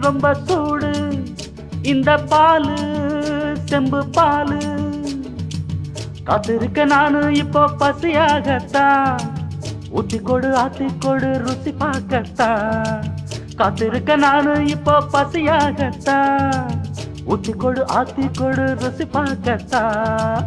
ரொம்ப சூடு இந்த பாலு செம்பு பாலு காத்திருக்க நானு இப்போ பசியாகத்தான் ஊத்திக்கொடு ஆத்திக்கொடு ருசி பார்க்கத்தான் காத்திருக்க நானு இப்போ பசியாகத்தான் ஊத்திக்கொடு ஆத்திக்கொடு ருசி பார்க்கத்தான்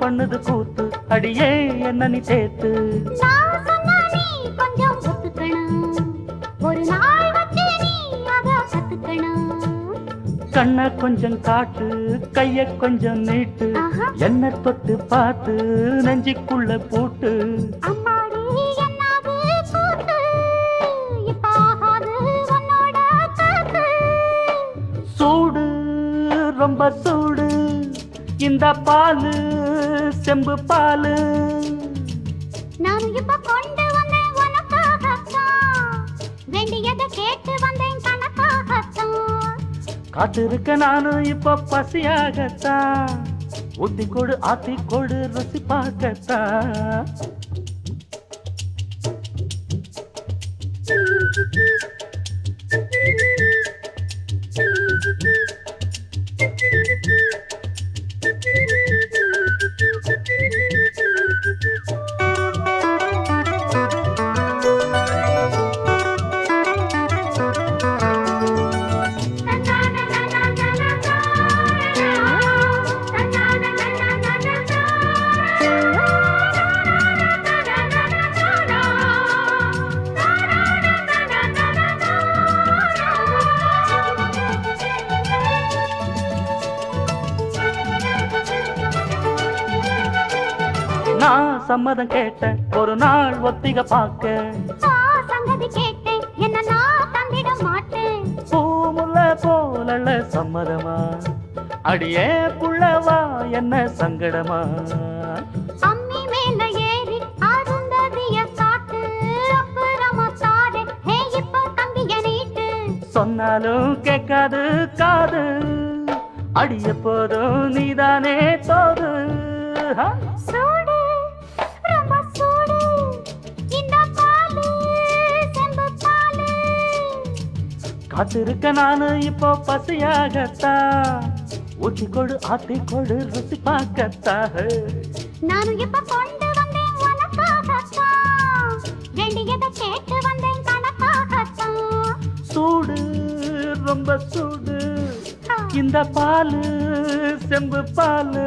பண்ணது கூத்து அடியே என்ன நீ சேர்த்து கண்ண கொஞ்சம் காட்டு கைய கொஞ்சம் நீட்டு என்ன தொட்டு பார்த்து நெஞ்சிக்குள்ள போட்டு சூடு ரொம்ப சூடு இந்த பாலு செம்பு பாலு நான் இப்ப கொண்டு வந்தேன் உனக்காகத்தான் வேண்டியதை கேட்டு வந்தேன் கணக்காகத்தான் காத்திருக்க நானும் இப்ப பசியாகத்தான் ஊத்திக்கொடு ஆத்திக்கொடு ருசி பார்க்கத்தான் நான் சம்மதம் கேட்டேன் ஒரு நாள் ஒத்திக பார்க்க சங்கதி கேட்டேன் என்ன நான் தந்திட மாட்டேன் பூமுல்ல போலல சம்மதமா அடியே புள்ளவா என்ன சங்கடமா அம்மி மேல ஏறி அருந்ததிய காட்டு அப்புறமா தாரே ஹே இப்போ தம்பிய நீட்டு சொன்னாலும் கேட்காது காது அடிய போதும் நீதானே தோது சூடு ரொம்ப சூடு இந்த பாலு செம்பு பாலு காத்திருக்க நானு இப்போ பசியாகத்தான் ஊத்திக்கொடு ஆத்திக்கொடு ருசி பார்க்கத்தான் நானும் இப்ப கொண்டு வந்தேன் உனக்காகத்தான் வேண்டியதை கேட்டு வந்தேன் கணக்காகத்தான் சூடு ரொம்ப சூடு இந்த பாலு செம்பு பாலு